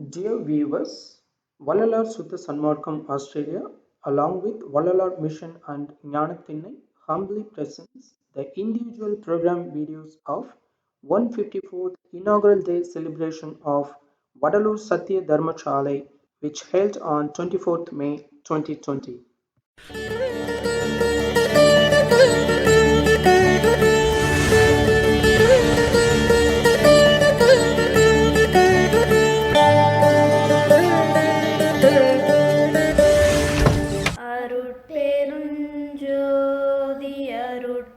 Dear viewers, Vallalar Sudha Sanmargam Australia, along with Vallalar Mission and Gnana Thinnai, humbly presents the individual program videos of 154th Inaugural Day celebration of Vallalar Sathiya Dharuma Salai, which held on 24th May 2020. அருட்பெருஞ்சோதி அருட்பெருஞ்சோதி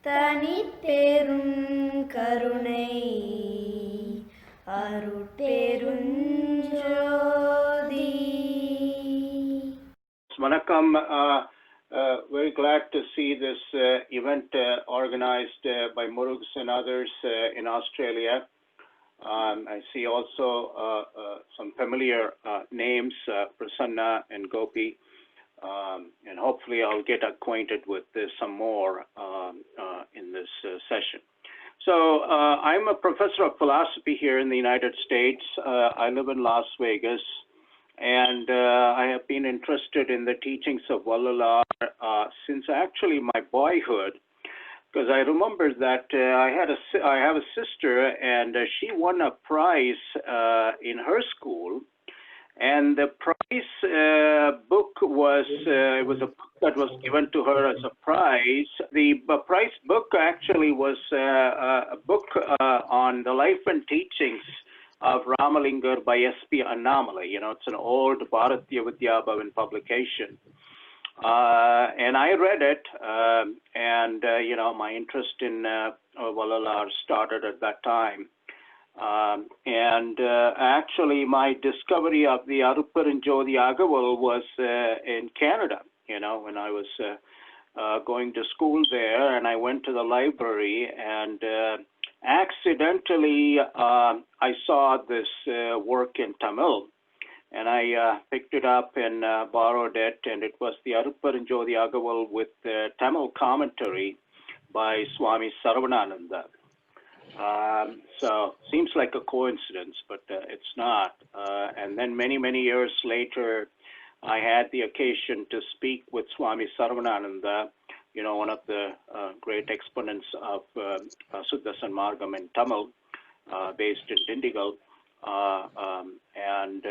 தனிப்பெரும் கருணை அருட்பெருஞ்சோதி. Vanakkam. Very glad to see this event organized by Murugs and others in Australia. I see also some familiar names, Prasanna and Gopi, and hopefully I'll get acquainted with some more in this session. So I'm a professor of philosophy here in the United States. I live in Las Vegas, and I have been interested in the teachings of Vallalar since actually my boyhood, because I remember that I have a sister, and she won a prize in her school, and the prize book was it was a book that was given to her as a prize. The prize book actually was a book on the life and teachings of Ramalingar by S.P. Annamalai. It's an old Bharatiya Vidya Bhavan publication. And I read it, and my interest in Vallalar started at that time. And actually, my discovery of the Arupparinjodi Agaval was in Canada. When I was going to school there, and I went to the library, and accidentally I saw this work in Tamil. And I picked it up and borrowed it, and it was the Arupparinjodi Agaval with Tamil commentary by Swami Sarvanananda. So seems like a coincidence, but it's not. And then many years later, I had the occasion to speak with Swami Sarvanananda, one of the great exponents of Sudha Sanmargam in Tamil, based in Dindigul. And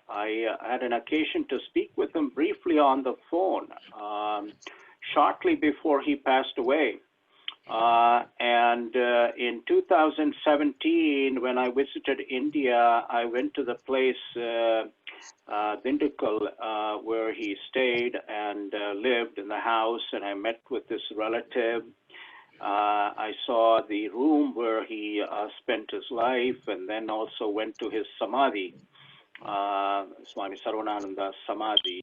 I had an occasion to speak with him briefly on the phone shortly before he passed away. And in 2017, when I visited India, I went to the place Dindigul where he stayed and lived in the house, and I met with this relative. I saw the room where he spent his life, and then also went to his samadhi, Swami Sarvanananda's samadhi,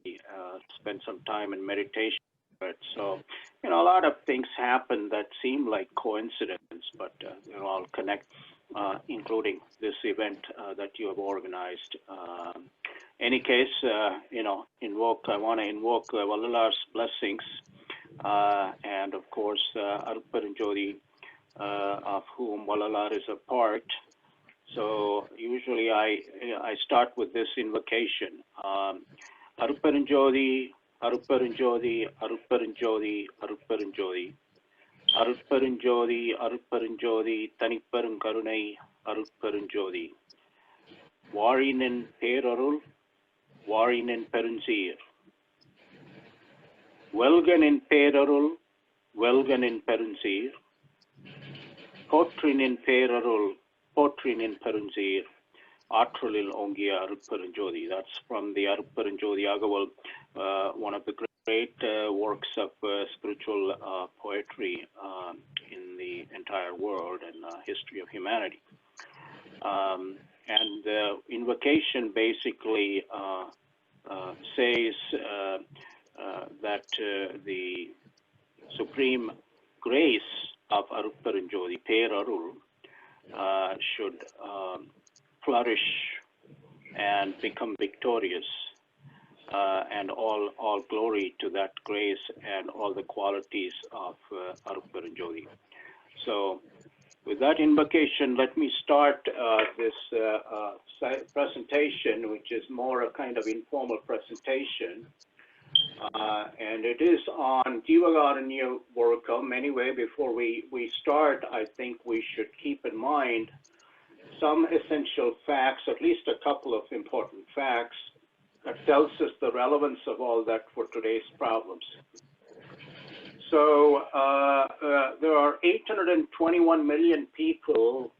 spent some time in meditation. So, a lot of things happen that seem like coincidence, but they all connect, including this event that you have organized. Any case, I want to invoke Vallalar's blessings. And of course, Arupparinjodi, of whom Vallalar is a part. So usually I start with this invocation. Arupparinjodi, Arupparinjodi, Arupparinjodi, Arupparinjodi. Arupparinjodi, Arupparinjodi, Thanipparum Karunai, Arupparinjodi. Varinin Perarul, Varinin Perunzir. Velganin Perarul, Velganin Perunzir. Potrinin Perarul, Potrinin Perunzir. Atralil Ongia Arupparinjodi. That's from the Arupparinjodi Agaval, one of the great works of spiritual poetry in the entire world and history of humanity. And the invocation basically says that the supreme grace of Arupparinjodi, Perarul, should flourish and become victorious, and all glory to that grace and all the qualities of Arupparinjodi. So With that invocation, let me start this presentation, which is more a kind of informal presentation. And it is on Jeevakarunyam Workam. Anyway, before we start, I think we should keep in mind some essential facts, at least a couple of important facts that tells us the relevance of all that for today's problems. So there are 821 million people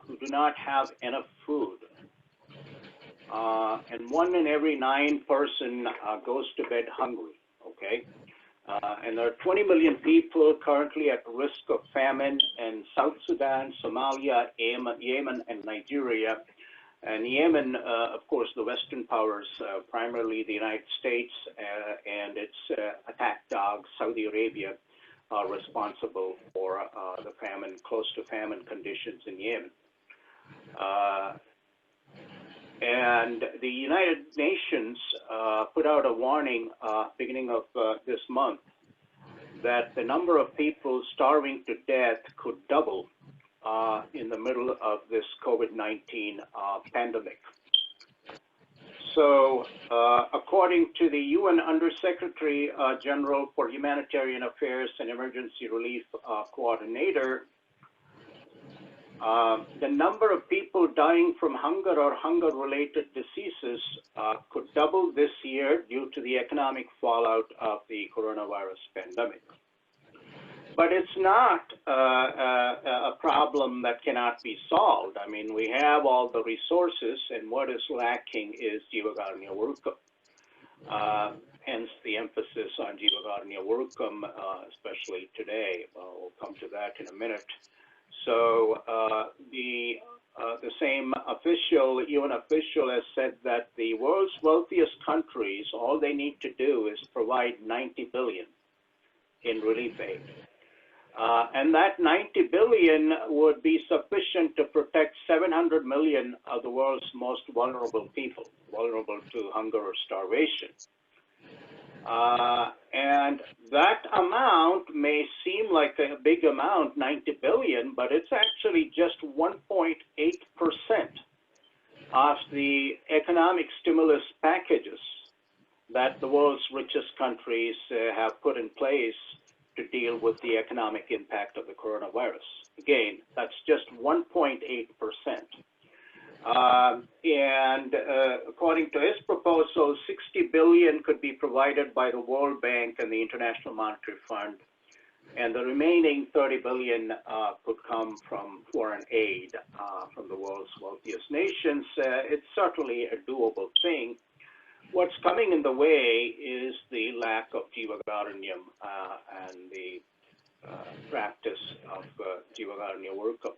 who do not have enough food. And 1 in every 9 person goes to bed hungry, okay? And there are 20 million people currently at risk of famine in South Sudan, Somalia, Yemen, and Nigeria. And Yemen, of course, the Western powers, primarily the United States and its attack dog, Saudi Arabia, are responsible for the famine, close to famine conditions in Yemen. And the United Nations put out a warning beginning of this month that the number of people starving to death could double in the middle of this COVID-19 pandemic. So, according to the UN Undersecretary General for Humanitarian Affairs and Emergency Relief Coordinator, the number of people dying from hunger or hunger-related diseases could double this year due to the economic fallout of the coronavirus pandemic. But it's not a problem that cannot be solved. I mean, we have all the resources, and what is lacking is Jeevakarunyam Workam. Hence the emphasis on Jeevakarunyam Workam, especially today. We'll come to that in a minute. So the same official, UN official, has said that the world's wealthiest countries, all they need to do is provide 90 billion in relief aid. And that 90 billion would be sufficient to protect 700 million of the world's most vulnerable people, vulnerable to hunger or starvation. And that amount may seem like a big amount, 90 billion, but it's actually just 1.8% of the economic stimulus packages that the world's richest countries have put in place to deal with the economic impact of the coronavirus. Again, that's just 1.8%. And according to his proposal, 60 billion could be provided by the World Bank and the International Monetary Fund, and the remaining 30 billion could come from foreign aid from the world's wealthiest nations. It's certainly a doable thing. What's coming in the way is the lack of Jeevakarunyam and the practice of Jeevakarunyam Workam.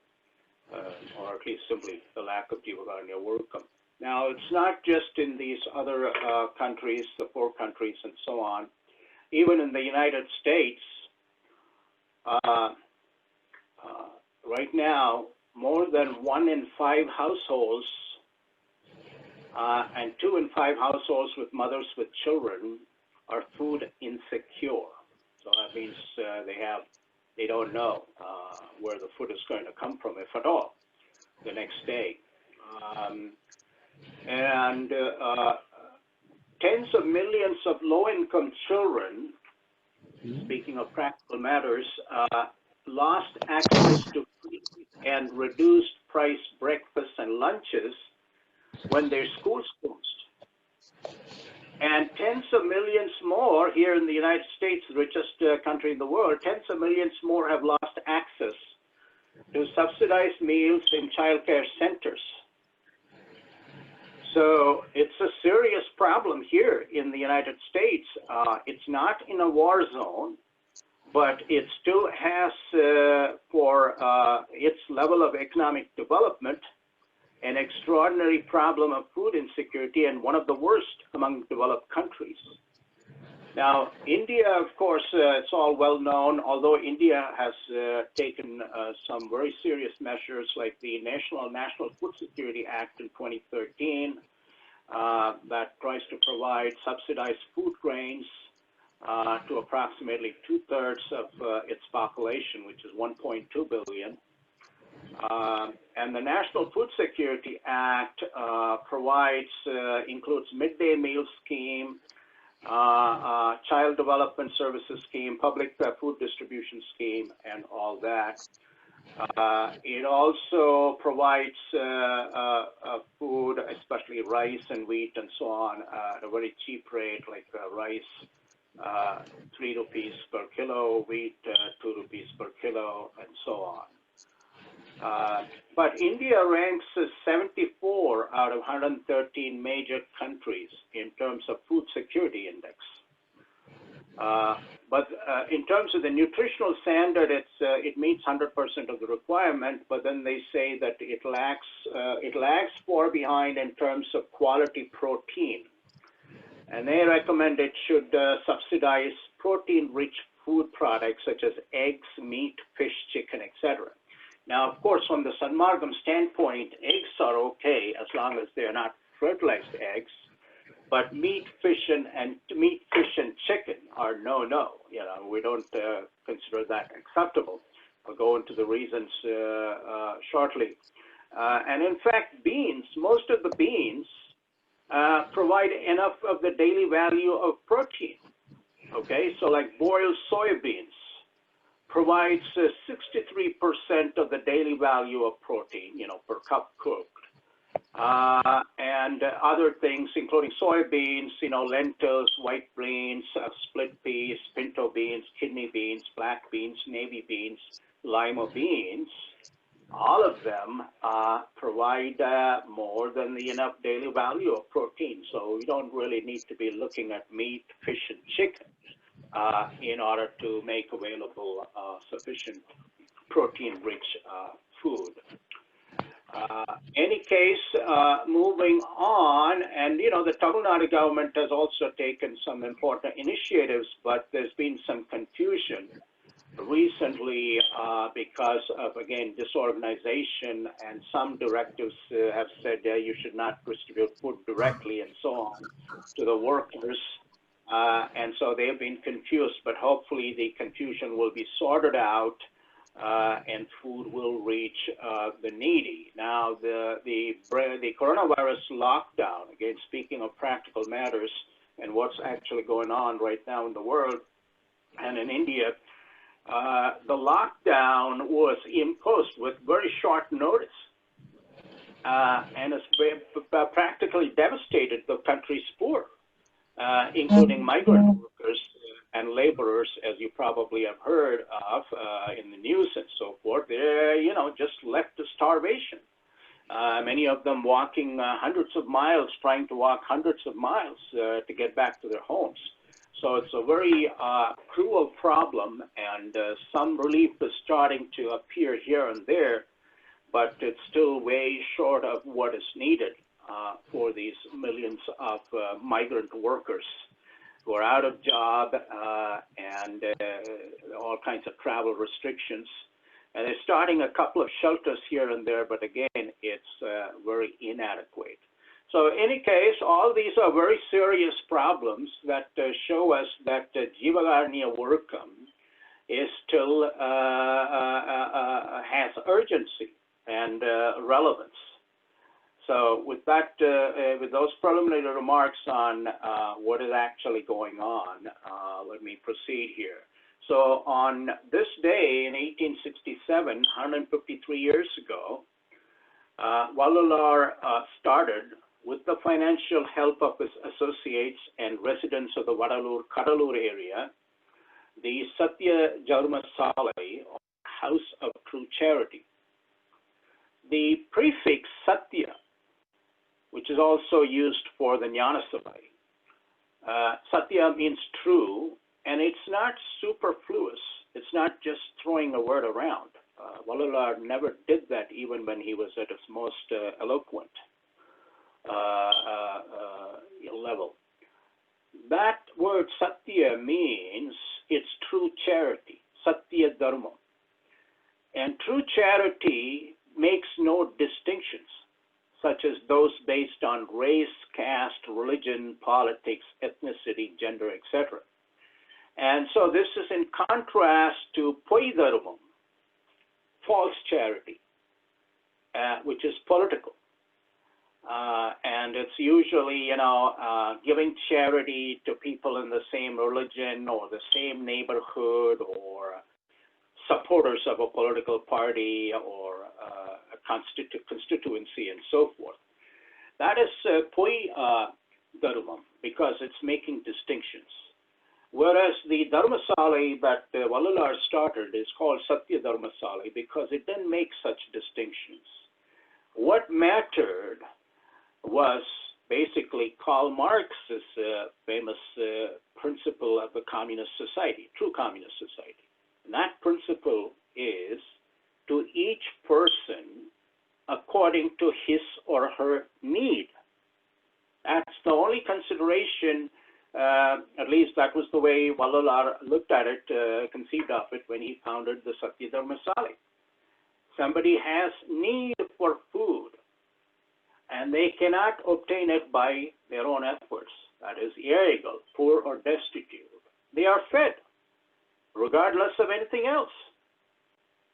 Or at least simply the lack of Jeevakarunyam Workam. Now, it's not just in these other countries, the poor countries and so on. Even in the United States, right now, more than 1 in 5 households and 2 in 5 households with mothers with children are food insecure. So that means they don't know where the food is going to come from, if at all, the next day. And tens of millions of low-income children, speaking of practical matters, lost access to free and reduced price breakfasts and lunches when their schools closed. And tens of millions more here in the United States, the richest country in the world, tens of millions more have lost access to subsidized meals in childcare centers. So it's a serious problem here in the United States. It's not in a war zone, but it still has, for its level of economic development, an extraordinary problem of food insecurity, and one of the worst among developed countries. Now, India, of course, it's all well known, although India has taken some very serious measures like the National Food Security Act in 2013 that tries to provide subsidized food grains to approximately 2/3 of its population, which is 1.2 billion. And the National Food Security Act includes midday meal scheme, child development services scheme, public food distribution scheme, and all that. It also provides food, especially rice and wheat and so on, at a very cheap rate, like rice, 3 rupees per kilo, wheat, 2 rupees per kilo, and so on. But India ranks 74 out of 113 major countries in terms of food security index. But in terms of the nutritional standard, it meets 100% of the requirement, but then they say that it lags far behind in terms of quality protein. And they recommend it should subsidize protein-rich food products such as eggs, meat, fish, chicken, etc. Now, of course, from the Sanmargam standpoint, eggs are okay as long as they're not fertilized eggs. But meat, fish, and chicken are no-no. You know, we don't consider that acceptable. I'll go into the reasons shortly. And in fact, beans, most of the beans provide enough of the daily value of protein. Okay, so like boiled soybeans provides 63% of the daily value of protein, you know, per cup cooked. And other things, including soybeans, you know, lentils, white beans, split peas, pinto beans, kidney beans, black beans, navy beans, lima beans, all of them provide more than the enough daily value of protein. So we don't really need to be looking at meat, fish, and chicken in order to make available sufficient protein-rich food. Any case, moving on, and you know, the Tamil Nadu government has also taken some important initiatives, but there's been some confusion recently because of, again, disorganization, and some directives have said you should not distribute food directly and so on to the workers. And so they've been confused, but hopefully the confusion will be sorted out and food will reach the needy. Now, the coronavirus lockdown, again, speaking of practical matters and what's actually going on right now in the world and in India, the lockdown was imposed with very short notice and has practically devastated the country's poor, including migrant workers and laborers, as you probably have heard of in the news and so forth. They're, you know, just left to starvation. Many of them walking hundreds of miles, trying to walk hundreds of miles to get back to their homes. So it's a very cruel problem, and some relief is starting to appear here and there, but it's still way short of what is needed for these millions of migrant workers who are out of job and all kinds of travel restrictions. And they're starting a couple of shelters here and there, but again, it's very inadequate. So in any case, all these are very serious problems that show us that Jeevakarunyam is still has urgency and relevance. So with that, with those preliminary remarks on what is actually going on, let me proceed here. So on this day in 1867, 153 years ago, Vallalar started, with the financial help of his associates and residents of the Vallalar Kadalur area, the Sathiya Dharuma Salai, or House of True Charity. The prefix Satya, which is also used for the Gnana Salai. Satya means true, and it's not superfluous. It's not just throwing a word around. Vallalar never did that, even when he was at his most eloquent level. That word Satya means it's true charity, Sathiya Dharuma. And true charity makes no distinctions, such as those based on race, caste, religion, politics, ethnicity, gender, etc. And so this is in contrast to Poi Dharmam, false charity. which is political. And it's usually, giving charity to people in the same religion or the same neighborhood or supporters of a political party or a constituency and so forth. That is poi dharmam because it's making distinctions. Whereas the Dharma Salai that Vallalar started is called Sathiya Dharuma Salai because it didn't make such distinctions. What mattered was basically Karl Marx's famous principle of the communist society, true communist society. And that principle is to each person according to his or her need. That's the only consideration, at least that was the way Vallalar looked at it, conceived of it when he founded the Sathiya Dharuma Salai. Somebody has need for food, and they cannot obtain it by their own efforts. That is illegal, poor or destitute. They are fed, regardless of anything else.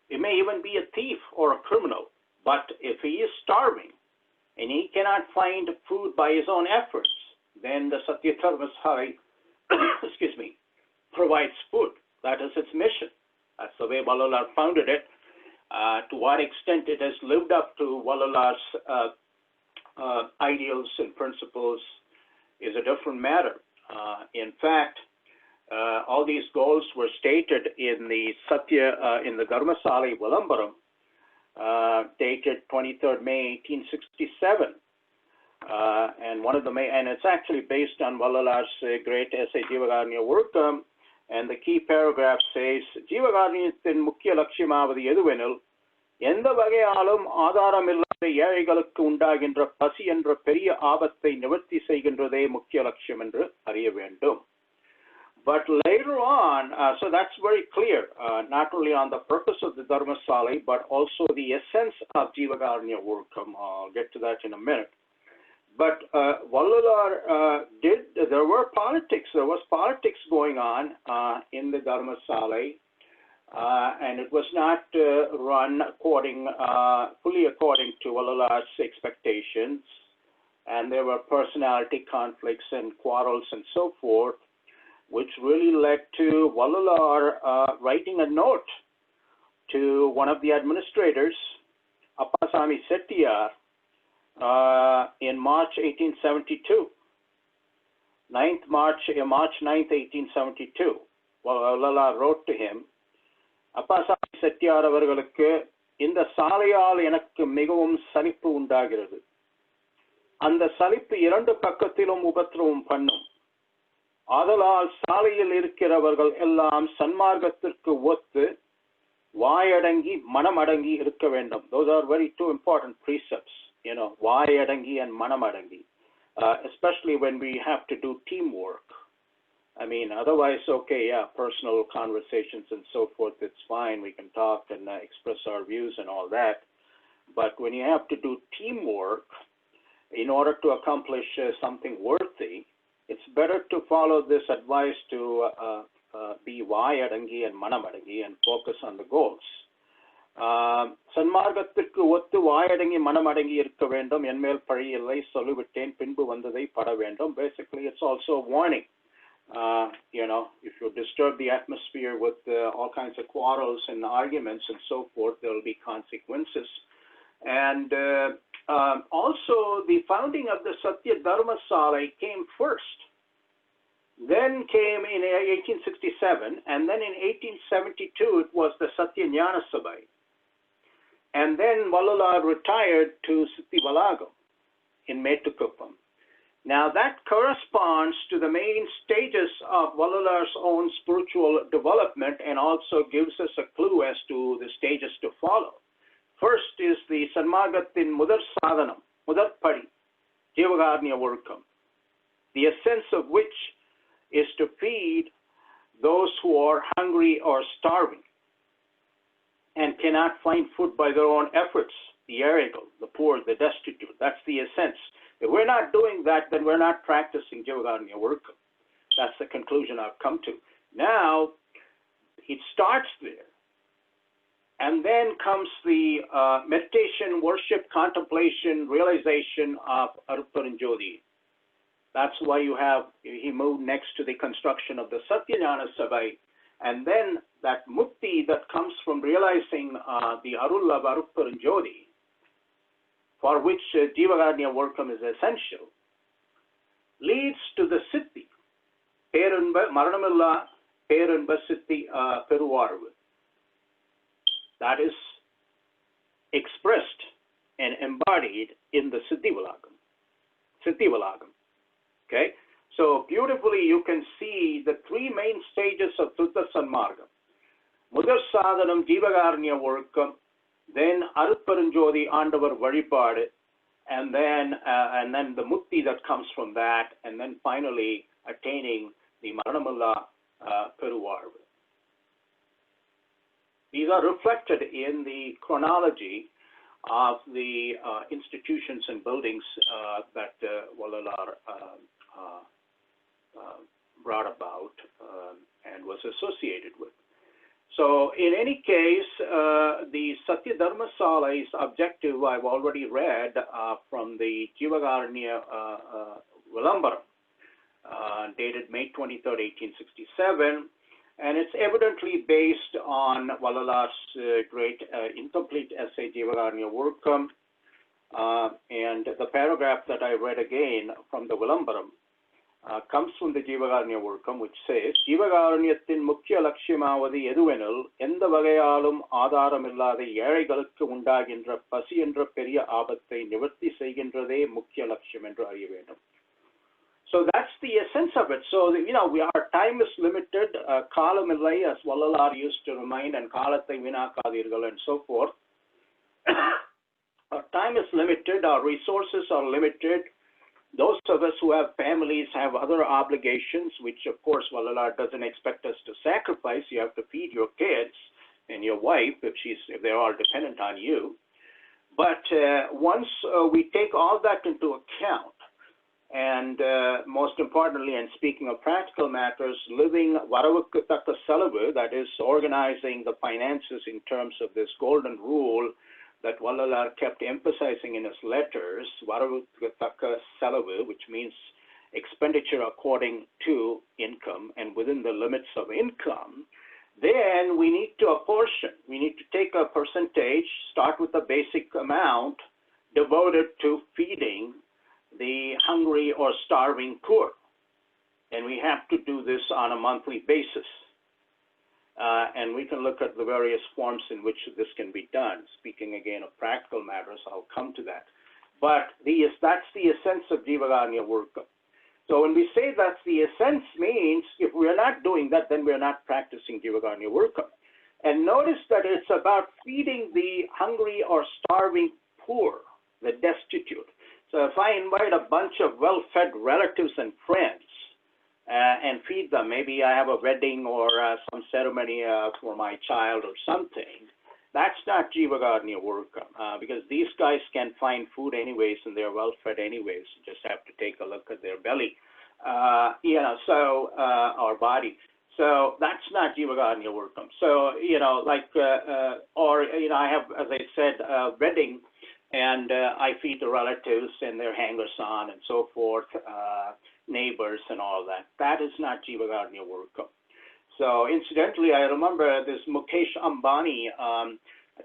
It may even be a thief or a criminal, but if he is starving and he cannot find food by his own efforts, then the Sathiya Dharuma Salai, provides food. That is its mission. That's the way Vallalar founded it. To what extent it has lived up to Vallalar's ideals and principles is a different matter. In fact, all these goals were stated in the in the Dharma Salai Vilambaram, dated 23rd May 1867. And one of the and it's actually based on Vallalar's great essay Jeevakarunyam, and the key paragraph says, Jeevakarunyathin mukhya lakshyamadhu eduvenil எந்த வகையாலும் ஆதாரமில்லாத ஏழைகளுக்கு உண்டாகின்ற பசி என்ற பெரிய ஆபத்தை நிவர்த்தி செய்கின்றதே முக்கிய லட்சியம் என்று அறிய வேண்டும். But later on, so that's very clear, not only on the purpose of the Dharma Salai, but also the essence of Jeevakarunya Workam. I'll get to that in a minute. But Vallalar there were politics, there was politics going on in the Dharma Salai. And it was not run fully according to Vallalar's expectations, and there were personality conflicts and quarrels and so forth, which really led to Vallalar writing a note to one of the administrators, Appasamy Chettiar, in March 1872, March 9th, 1872. Vallalar wrote to him, Appasamy Chettiar அவர்களுக்கு இந்த சாலையால் எனக்கு மிகவும் சலிப்பு உண்டாகிறது. அந்த சலிப்பு இரண்டு பக்கத்திலும் உபத்திரவம் பண்ணும். ஆதலால் சாலையில் இருக்கிறவர்கள் எல்லாம் சன்மார்க்கத்திற்கு ஒத்து வாயடங்கி மனமடங்கி இருக்க வேண்டும். Those are very two important precepts, வாயடங்கி and மனமடங்கி, especially when we have to do teamwork. I mean, otherwise, okay, yeah, personal conversations and so forth, it's fine. We can talk and express our views and all that. But when you have to do teamwork in order to accomplish something worthy, it's better to follow this advice to be vayadangi and manamadangi and focus on the goals. சன்மார்க்கத்திற்கு ஒத்து வாயடங்கி மனமடங்கி இருக்க வேண்டும். என்மேல் பழியில்லை சொல்லிவிட்டேன் பின்பு வந்ததை பட வேண்டும். Basically, it's also a warning. If you disturb the atmosphere with all kinds of quarrels and arguments and so forth, there will be consequences. And also, the founding of the Sathiya Dharuma Salai came first. Then came in 1867, and then in 1872, it was the Sathiya Gnana Sabai. And then Vallalar retired to Sithi in Metukuppam. Now that corresponds to the main stages of Vallalar's own spiritual development and also gives us a clue as to the stages to follow. First is the Sanmargathin Mudar Sadhanam, Mudar Padi, Jeevakarunya Workam, the essence of which is to feed those who are hungry or starving and cannot find food by their own efforts, the illegal, the poor, the destitute. That's the essence. If we're not doing that, then we're not practicing Jeevakarunya Workam. That's the conclusion I've come to. Now, it starts there. And then comes the meditation, worship, contemplation, realization of Arupparanjodi. That's why he moved next to the construction of the Sathiya Dharuma Salai. And then that mukti that comes from realizing the Arul of Arupparanjodi, for which Jeevakarunyam workam is essential, leads to the Siddhi, Perunba, Maranamilla, Perunba Siddhi Peruvarvu. That is expressed and embodied in the Siddhi Valagam. Okay? So beautifully you can see the three main stages of Sudha Sanmargam. Mudar Sadhanam Jeevakarunya workam, then Arupparanjodi Andavar Varipadu, and then the mukti that comes from that, and then finally attaining the Maranamalla Peruvarvu. These are reflected in the chronology of the institutions and buildings that Vallalar brought about and was associated with. So in any case, the Sathiya Dharuma Salai's objective I've already read from the Jeevakarunya Vilambaram, dated May 23rd, 1867, and it's evidently based on Vallalar's great incomplete essay, Jeevakarunya workam, and the paragraph that I read again from the Vilambaram comes from the Jeevakarunya workam, which says, Jeevakarunyathin mukhya lakshyamadhi eduvenil, endha vagayalum adharamillada ஏழைகளுக்கு உண்டாகின்ற பசி என்ற பெரிய ஆபத்தை நிவர்த்தி செய்கின்றதே முக்கிய லட்சியம் என்று அறிய வேண்டும். So that's the essence of it. So, our time is limited. Kalamillai, as Vallalar used to remind, and Kalathai vinakadirgal and so forth. Our time is limited. Our resources are limited. Those of us who have families have other obligations, which of course Vallalar doesn't expect us to sacrifice. You have to feed your kids and your wife if they're all dependent on you. But once we take all that into account, and most importantly, and speaking of practical matters, living varavukku takka selavu, that is organizing the finances in terms of this golden rule that Vallalar kept emphasizing in his letters, varavukku takka selavu, which means expenditure according to income and within the limits of income, then we need to apportion. We need to take a percentage, start with a basic amount devoted to feeding the hungry or starving poor. And we have to do this on a monthly basis. And we can look at the various forms in which this can be done. Speaking again of practical matters, I'll come to that. But that's the essence of Jeevakarunya workam. So when we say that's the essence, means if we are not doing that, then we are not practicing Jeevakarunya workam. And notice that it's about feeding the hungry or starving poor, the destitute. So if I invite a bunch of well-fed relatives and friends and feed them, maybe I have a wedding or some ceremony for my child or something, that's not Jeevakarunya workam because these guys can find food anyways and they're well-fed anyways. You just have to take a look at their belly, or body. So that's not Jeevakarunya workam. So, I have, as I said, a wedding, and I feed the relatives and their hangers-on and so forth, neighbors and all that. That is not Jeevakarunya workam. So incidentally, I remember this Mukesh Ambani, I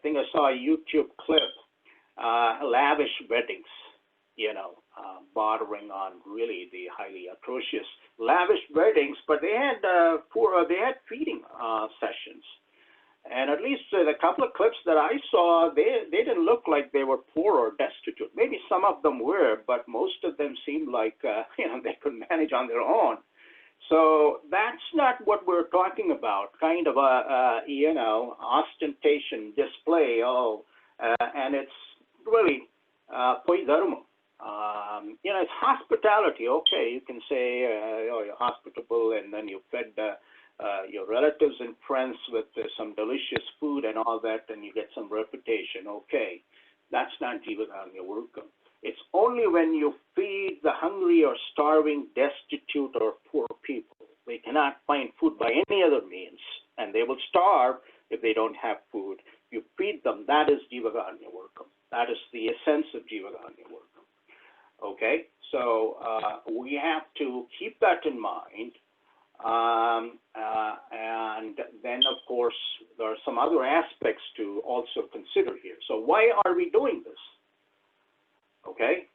think I saw a YouTube clip, lavish weddings, bordering on really the highly atrocious lavish weddings, but they had feeding sessions. And at least the couple of clips that I saw, they didn't look like they were poor or destitute. Maybe some of them were, but most of them seemed like, they could manage on their own. So that's not what we're talking about, kind of ostentation, display, and it's really poi dharma. It's hospitality. Okay, you can say, you're hospitable, and then you fed your relatives and friends with some delicious food and all that, and you get some reputation. Okay, that's not Jeevakarunya workam. It's only when you feed the hungry or starving, destitute or poor people. They cannot find food by any other means, and they will starve if they don't have food. you feed them, that is Jeevakarunya Workam. That is the essence of Jeevakarunya Workam. Okay, so we have to keep that in mind. And then, of course, there are some other aspects to also consider here. So why are we doing this? Okay,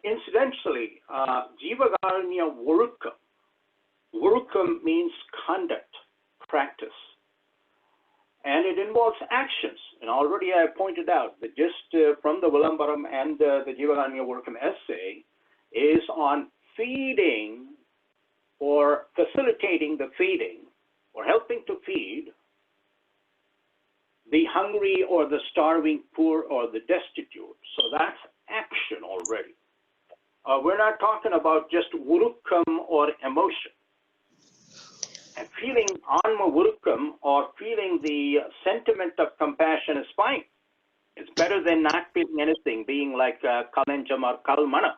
incidentally, Jeevakarunya Workam. Workam means conduct, practice. And it involves actions. And already I pointed out that just from the Vilambaram and the Jeevakarunya Workam essay is on feeding or facilitating the feeding or helping to feed the hungry or the starving, poor or the destitute. So that's action already. We're not talking about just Vurukam or emotion. And feeling Anma Vurukam or feeling the sentiment of compassion is fine. It's better than not feeling anything, being like Kalenjam or Kalmana.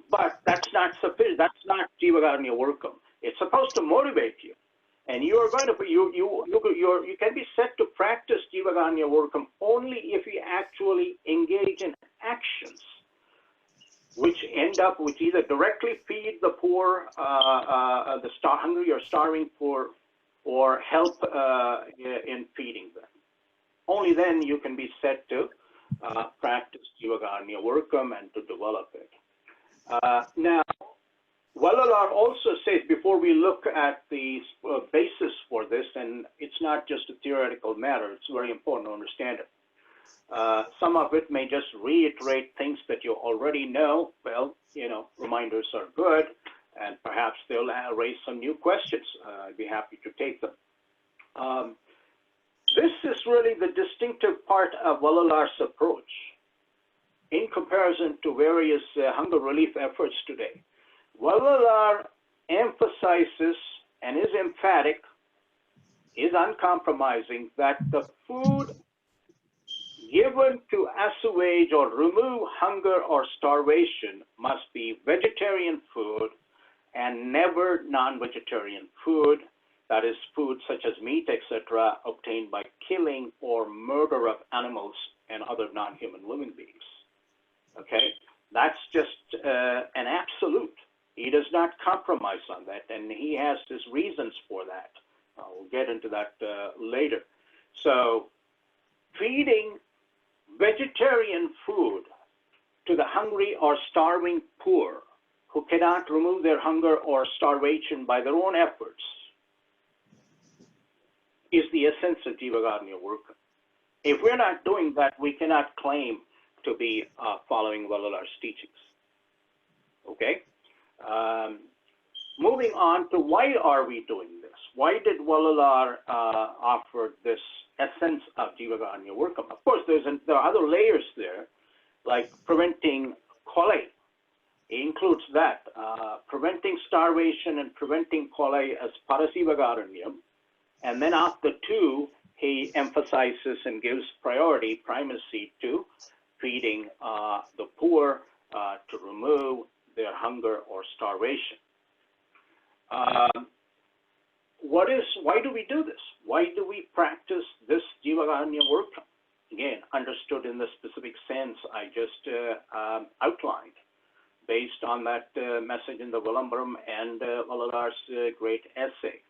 But that's not sufficient. That's not Jeevakarunya Workam. It's supposed to motivate you. And you are going to you can be set to practice Jeevakarunya Workam only if you actually engage in actions which either directly feed the poor, the hungry or starving poor, or help in feeding them. Only then you can be set to practice Jeevakarunya Workam and to develop it. Now, Vallalar also says, before we look at the basis for this, and it's not just a theoretical matter, it's very important to understand it. Some of it may just reiterate things that you already know. Well, reminders are good, and perhaps they'll raise some new questions. I'd be happy to take them. This is really the distinctive part of Vallalar's approach in comparison to various hunger relief efforts today. Vallalar emphasizes and is emphatic, is uncompromising, that the food given to assuage or remove hunger or starvation must be vegetarian food and never non-vegetarian food, that is, food such as meat, etc., obtained by killing or murder of animals and other non-human living beings. Okay, that's just an absolute. He does not compromise on that, and he has his reasons for that. We'll get into that later. So, feeding vegetarian food to the hungry or starving poor who cannot remove their hunger or starvation by their own efforts is the essence of Jeevakarunya Workam. If we're not doing that, we cannot claim to be following Vallalar's teachings. Okay? Moving on to why are we doing this? Why did Vallalar offer this essence of Jeevakarunya Workam? Of course, there are other layers there, like preventing kolai. It includes that. Preventing starvation and preventing kolai as Parasivagarunyam. And then after two, he emphasizes and gives primacy to feeding the poor to remove their hunger or starvation. Why do we do this? Why do we practice this Jeevakarunya Workam? Again, understood in the specific sense I just outlined, based on that message in the Vilambaram and Vallalar's great essay.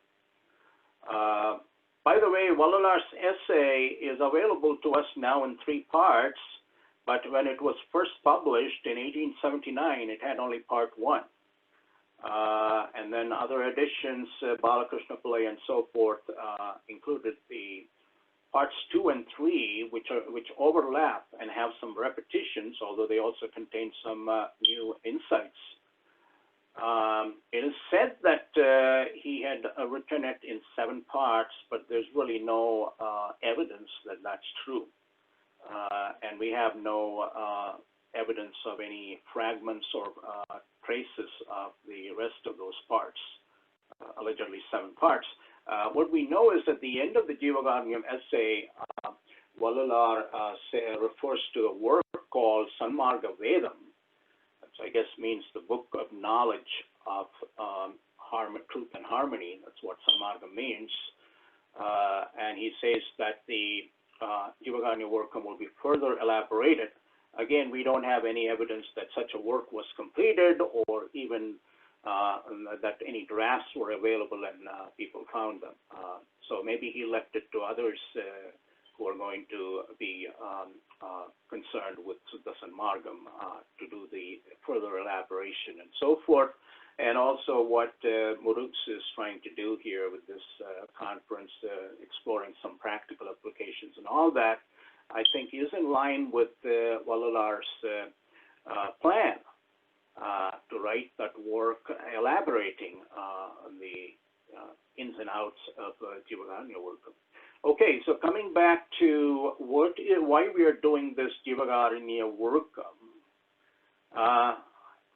By the way, Vallalar's essay is available to us now in 3 parts, but when it was first published in 1879, it had only part 1. And then other editions, Balakrishna Pillai and so forth, included the parts 2 and 3, which overlap and have some repetitions, although they also contain some new insights. It is said that he had written it in 7 parts, but there's really no evidence that that's true. And we have no evidence of any fragments or traces of the rest of those parts, allegedly 7 parts. What we know is at the end of the Jeevakarunyam essay, Vallalar refers to a work called Sanmarga Vedam, which I guess means the book of knowledge of truth and harmony. That's what Sanmarga means. And he says that the Jeevakarunyam workam will be further elaborated. Again, we don't have any evidence that such a work was completed or even that any drafts were available and people found them. So maybe he left it to others who are going to be concerned with Sudha Sanmargam to do the further elaboration and so forth. And also what Murugs is trying to do here with this conference, exploring some practical applications and all that, I think is in line with Vallalar's plan to write that work elaborating on the ins and outs of Jeevakarunyam work. Okay, so coming back to why we are doing this Jeevakarunyam work,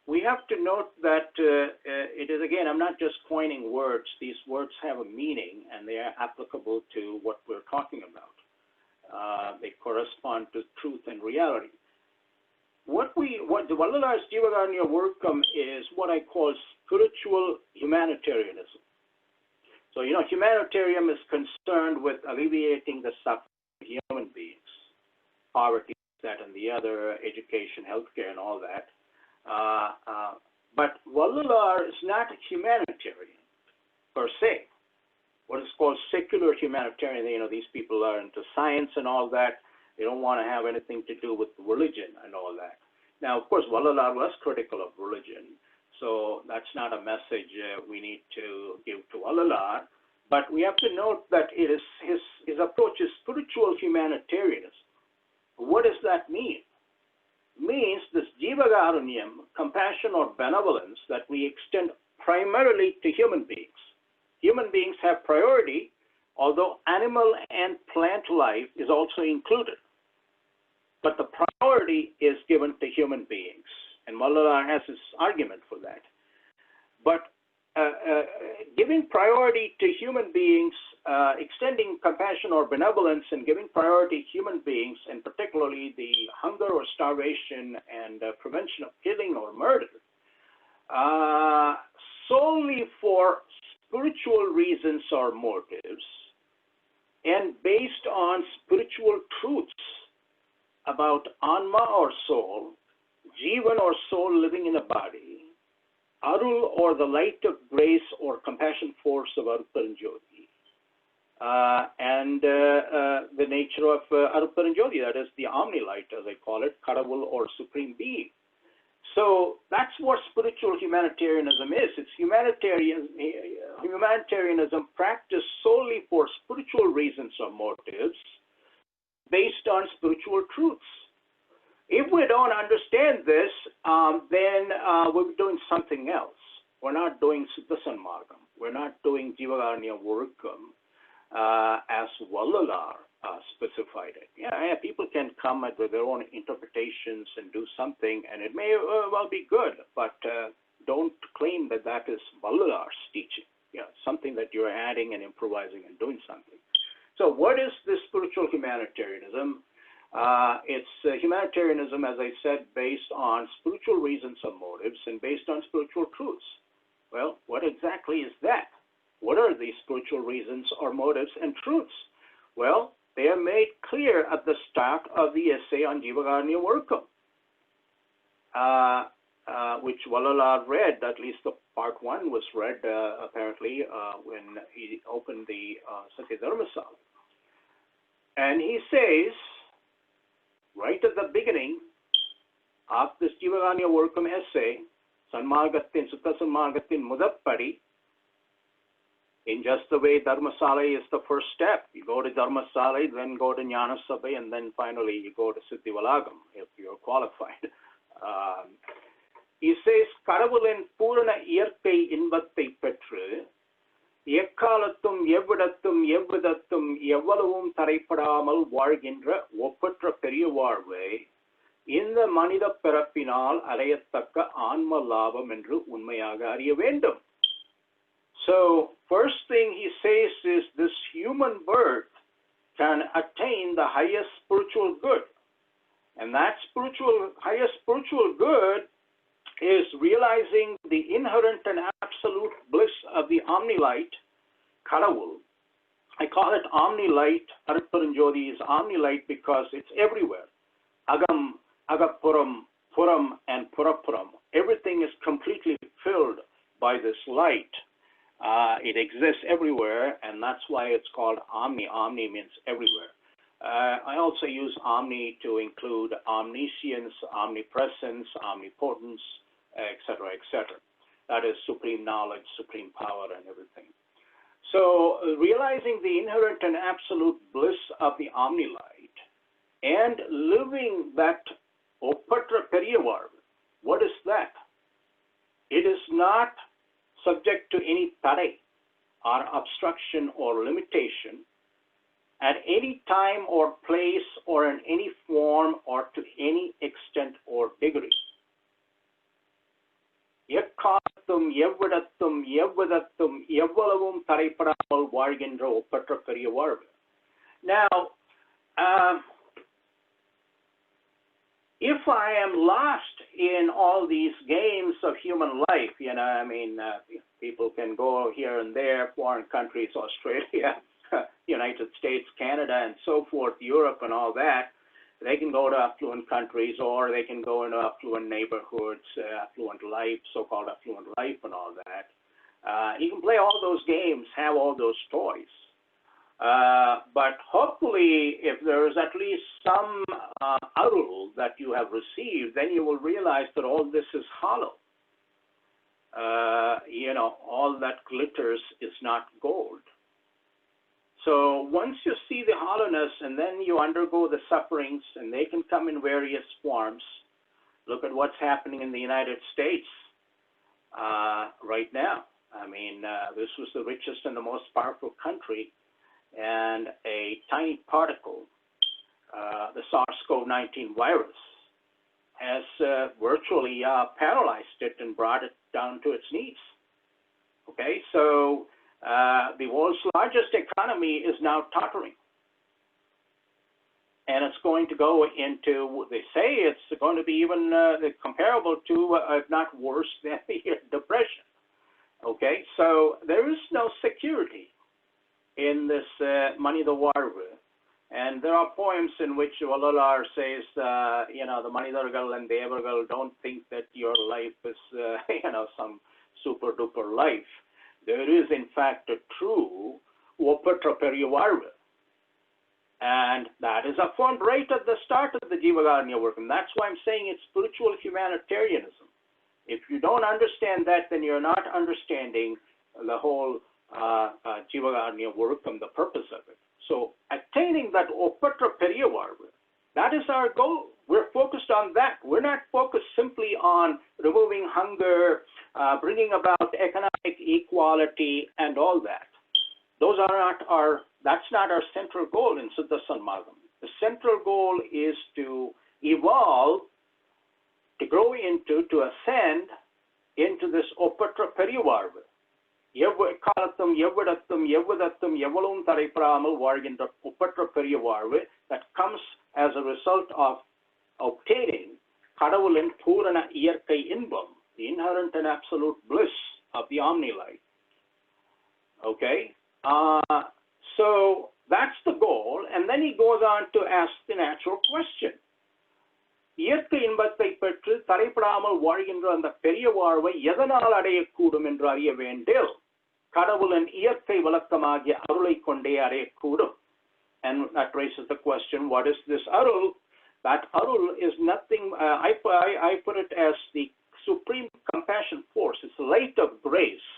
we have to note that it is, again, I'm not just coining words. These words have a meaning and they are applicable to what we're talking about. They correspond to truth and reality. What the Vallalar's Jeevakarunyam workam is what I call spiritual humanitarianism. So, humanitarianism is concerned with alleviating the suffering of human beings, poverty, that and the other, education, healthcare, and all that. But Vallalar is not a humanitarian per se. What is called secular humanitarian, these people are into science and all that. They don't want to have anything to do with religion and all that. Now, of course, Vallalar was critical of religion, so that's not a message we need to give to Vallalar. But we have to note that it is his approach is spiritual humanitarianism. What does that mean? Means this Jeevakarunyam, compassion or benevolence, that we extend primarily to human beings. Human beings have priority, although animal and plant life is also included. But the priority is given to human beings, and Vallalar has his argument for that. But giving priority to human beings, extending compassion or benevolence and giving priority to human beings, and particularly the hunger or starvation and prevention of killing or murder, solely for spiritual reasons or motives, and based on spiritual truths about Anma or soul, Jivan or soul living in a body, Arul or the light of grace or compassion force of Aruparanjoti, and the nature of Aruparanjoti, that is the Omni-Light, as I call it, Kadavul or Supreme Being. So that's what spiritual humanitarianism is. It's humanitarianism practiced solely for spiritual reasons or motives based on spiritual truths. If we don't understand this, then we're doing something else. We're not doing Sudha Sanmargam. We're not doing Jeevakarunyam workam as Vallalar specified it. Yeah, people can come up with their own interpretations and do something, and it may well be good, but don't claim that that is Vallalar's teaching. Something that you're adding and improvising and doing something. So what is this spiritual humanitarianism? It's humanitarianism, as I said, based on spiritual reasons or motives and based on spiritual truths. Well, what exactly is that? What are these spiritual reasons or motives and truths? Well, they are made clear at the start of the essay on Jeevakarunyam workam, which Vallalar read. At least the part one was read apparently when he opened the Sathiya Dharuma Salai. And he says, right at the beginning of this Jeevakarunyam workam essay, Sanmargathin, Sutta Sanmargathin Mudappadi, in just the way Dharma Salai is the first step. You go to Dharma Salai, then go to Gnana Sabha, and then finally you go to Siddhi Valagam if you're qualified. He says, Kadavulin Purana Iyarkai Invathai Petru, எக்காலத்தும் எவ்விடத்தும் எவ்விதத்தும் எவ்வளவும் தரைப்படாமல் வாழ்கின்ற ஒப்பற்ற பெரிய வாழ்வை இந்த மனித பிறப்பினால் அடையத்தக்க ஆன்ம லாபம் என்று உண்மையாக அறிய வேண்டும். So first thing he says is this human birth can attain the highest spiritual good, and that highest spiritual good is realizing the inherent and absolute bliss of the Omni-Light, Kadavul, I call it Omni Light. Arutparanjodi is Omni Light because it's everywhere. Agam, Agapuram, Puram, and Purapuram. Everything is completely filled by this light. It exists everywhere, and that's why it's called Omni. Omni means everywhere. I also use Omni to include omniscience, omnipresence, omnipotence, etc., etc. That is supreme knowledge, supreme power, and everything. So realizing the inherent and absolute bliss of the Omni Light and living that Opatra Periyavar, what is that? It is not subject to any tare or obstruction or limitation at any time or place or in any form or to any extent or degree. எக்காலத்தும் எவ்விடத்தும் எவ்விதத்தும் எவ்வளவும் தடைப்படாமல் வாழ்கின்ற ஒப்பற்ற பெரிய வாழ்வு. Now, if I am lost in all these games of human life, people can go here and there, foreign countries, Australia, United States, Canada, and so forth, Europe and all that. They can go to affluent countries or they can go into affluent neighborhoods, affluent life, so-called affluent life and all that. You can play all those games, have all those toys. But hopefully, if there is at least some arul that you have received, then you will realize that all this is hollow. All that glitters is not gold. So once you see the hollowness and then you undergo the sufferings, and they can come in various forms. Look at what's happening in the United States right now. This was the richest and the most powerful country, and a tiny particle, the SARS-CoV-19 virus, has virtually paralyzed it and brought it down to its knees. Okay, so the world's largest economy is now tottering. And it's going to go into, they say it's going to be even comparable to, if not worse than the depression. Okay, so there is no security in this Mani the Varvu. And there are poems in which Vallalar says, the Manidargal and the Evergal don't think that your life is, some super duper life. There is, in fact, a true Opatra Periyavarvu. And that is affirmed right at the start of the Jeevakarunyam work. And that's why I'm saying it's spiritual humanitarianism. If you don't understand that, then you're not understanding the whole Jeevakarunyam work and the purpose of it. So attaining that Opatra Periyavarvu, that is our goal. We're focused on that. We're not focused simply on removing hunger, bringing about economic equality and all that. That's not our central goal in Sudha Sanmargam. The central goal is to evolve, to grow into, to ascend into this Opatra Periyavarvu. எக்காலத்தும் எவ்விடத்தும் எவ்விதத்தும் எவ்வளவும் தடைப்படாமல் வாழ்கின்ற ஒப்பற்ற பெரிய வாழ்வு that comes as a result of obtaining கடவுளின் பூரண இயற்கை இன்பம், the inherent and absolute bliss of the Omni Light. Okay, so that's the goal, and then he goes on to ask the natural question. இயற்கை இன்பத்தை பெற்று தடைப்படாமல் வாழ்கின்ற அந்த பெரிய வாழ்வை எதனால் அடையக்கூடும் என்று அறிய வேண்டில் கடவுளின் இயற்கை விளக்கமாகிய அருளை கொண்டே அடையக்கூடும். And that raises the question, what is this arul? That arul is nothing, I put it as the supreme compassion force. It's the light of grace,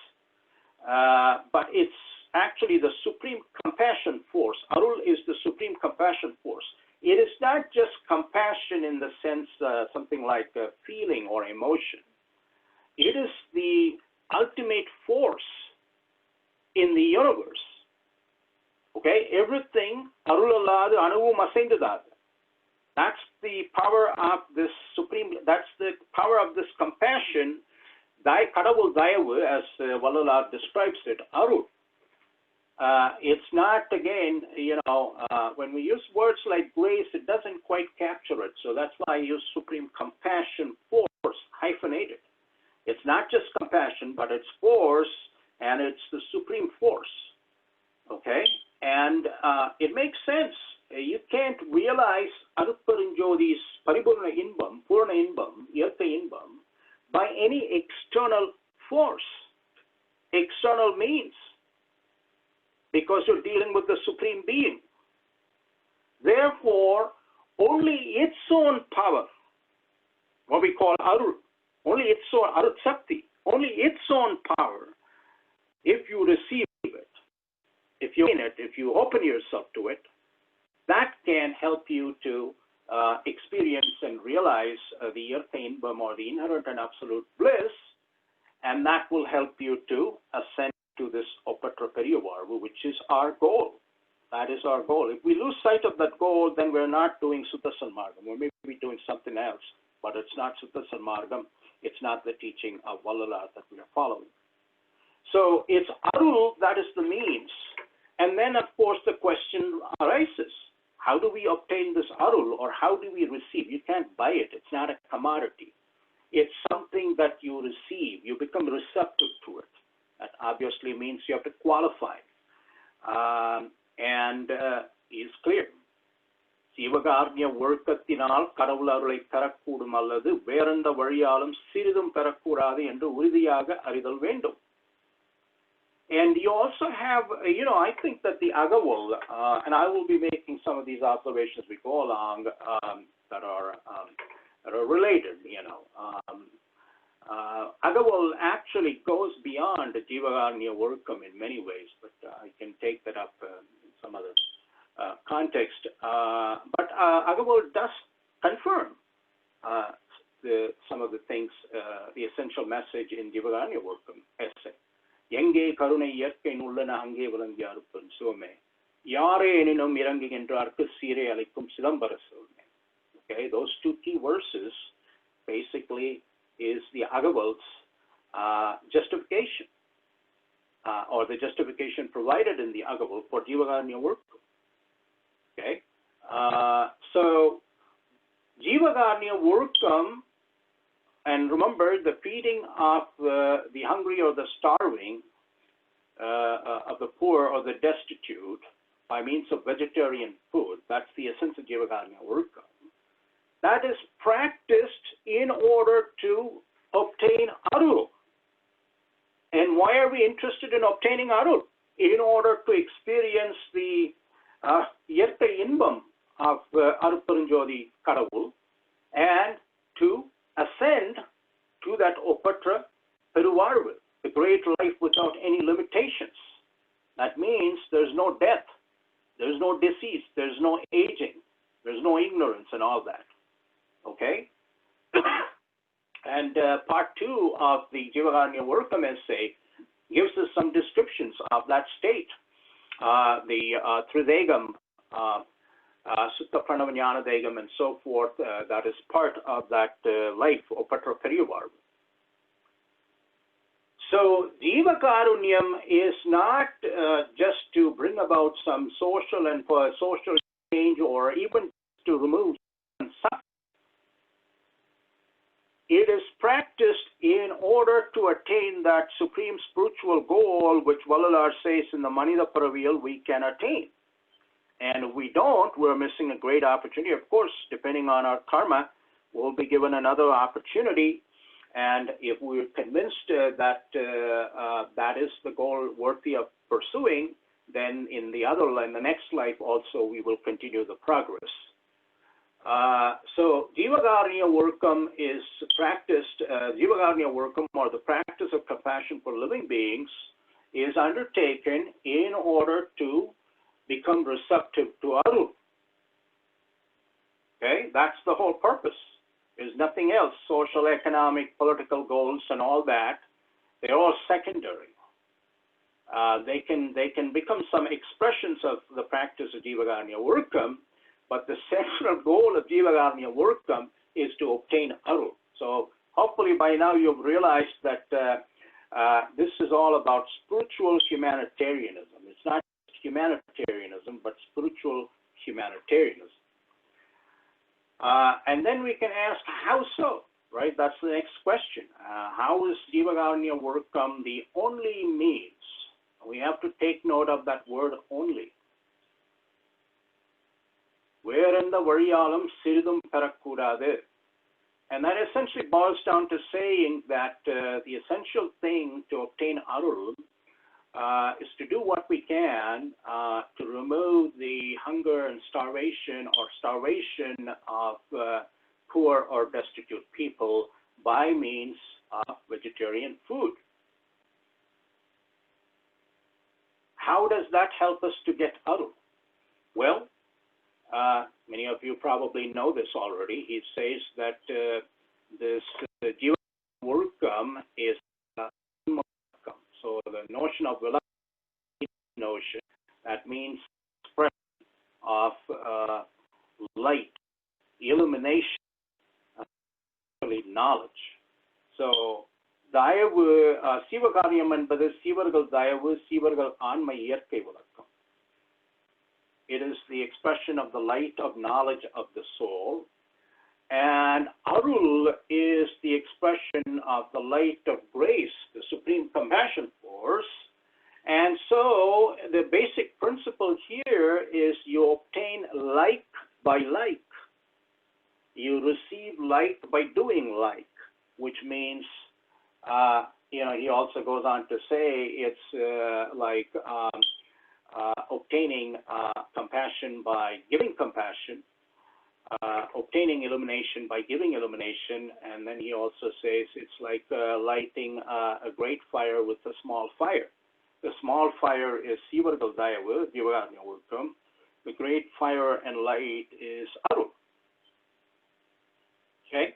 but it's actually the supreme compassion force. Arul is the supreme compassion force. It is not just compassion in the sense something like a feeling or emotion. It is the ultimate force in the universe. Okay, everything arulalladu anuvum asaindadadu. That's the power of this supreme. That's the power of this compassion. Kadavul dayavu, as Vallalar describes it, arul. It's not, again, when we use words like grace, it doesn't quite capture it. So that's why I use supreme compassion force, hyphenated. It's not just compassion, but it's force, and it's the supreme force. Okay? sense. You can't realize Aruparinjodi's Paripurna Inbam, Purna Inbam, Yartha Inbam by any external force, external means, because you're dealing with the Supreme Being. Therefore, only its own power, what we call Arul, only its own Arut Sakti, only its own power, if you receive it, if you in it, if you open yourself to it, that can help you to experience and realize the Yartha Inbam or the inherent and absolute bliss, and that will help you to ascend to this Opatra Periyavarvu, which is our goal. That is our goal. If we lose sight of that goal, then we're not doing Sudha Sanmargam. We may be doing something else, but it's not Sudha Sanmargam. It's not the teaching of Vallalar that we are following. So it's Arul that is the means. And then, of course, the question arises, how do we obtain this Arul, or how do we receive? You can't buy it. It's not a commodity. It's something that you receive. You become receptive to it. That obviously means you have to qualify. And is clear. Jeevakarunyam workathinal கடவுள் அருளை பெறக்கூடும் அல்லது வேறெந்த வழியாலும் சிறிதும் பெறக்கூடாது என்று உறுதியாக அறிதல் வேண்டும். And you also have, I think that the Agawal, and I will be making some of these observations as we go along that are related, Agawal actually goes beyond Jeevakarunyam Workam in many ways, but I can take that up in some other context. But Agawal does confirm some of the things, the essential message in Jeevakarunyam Workam essay. எங்கே கருணை இயற்கை உள்ளன அங்கே விளங்கி அறுப்பன் சிவமே யாரே எனினும் இறங்குகின்றார்க்கு சீரை அளிக்கும் சிதம்பர சிவமே. Okay, those two key verses basically is the Agaval's justification, or the justification provided in the Agaval for Jeevakarunyam work. Okay, so Jeevakarunyam workam. And remember, the feeding of the hungry or the starving, of the poor or the destitute by means of vegetarian food, that's the essence of Jeevakarunyam Workam. That is practiced in order to obtain Arul. And why are we interested in obtaining Arul? In order to experience the Yartha Inbam of Aruparinjodi Kadavul and to ascend to that Opatra Peruvarvu, the great life without any limitations. That means there's no death, there's no disease, there's no aging, there's no ignorance and all that. Okay? And part 2 of the Jeevakarunyam Workam essay gives us some descriptions of that state. The Tridegam, Sutta Pranava Degam, and so forth, that is part of that life, Opatra Periyavarvu. So, Jeevakarunyam is not just to bring about some social and social change, or even to remove suffering. It is practiced in order to attain that supreme spiritual goal, which Vallalar says in the Manida Paraviyal we can attain. And if we don't, we're missing a great opportunity. Of course, depending on our karma, we'll be given another opportunity. And if we're convinced that that is the goal worthy of pursuing, then in the next life also, we will continue the progress. So Jeevakarunyam Workam is practiced, Jeevakarunyam Workam, or the practice of compassion for living beings, is undertaken in order to become receptive to Arul. Okay, that's the whole purpose. There's nothing else. Social, economic, political goals and all that, they're all secondary. They can become some expressions of the practice of Jeevakarunyam Workam, but the central goal of Jeevakarunyam Workam is to obtain Arul. So hopefully by now you've realized that this is all about spiritual humanitarianism. It's not humanitarianism, but spiritual humanitarianism. And then we can ask, how so? Right? That's the next question. How is Jeevakarunyam Workam the only means? We have to take note of that word only. வேறெந்த வழியாலும் சிறிதும் பெறக்கூடாது. And that essentially boils down to saying that the essential thing to obtain arul is to do what we can to remove the hunger and starvation of poor or destitute people by means of vegetarian food. How does that help us to get arul? Well, many of you probably know this already. He says that this Jeevakarunyam is Margam. So the notion of Vallalar notion, that means expression of light, illumination, knowledge. So தயவு சீவகாரியம் என்பது சீவர்கள் தயவு சீவர்கள் ஆன்ம இயற்கை விளக்கம். It is the expression of the light of knowledge of the soul. And arul is the expression of the light of grace, the supreme compassion force. And so the basic principle here is you obtain like by like. You receive like by doing like, which means, he also goes on to say it's like obtaining compassion by giving compassion, obtaining illumination by giving illumination, and then he also says it's like lighting a great fire with a small fire. The small fire is Sivargal Dayavu, Jeevakarunyam. The great fire and light is Arul. Okay?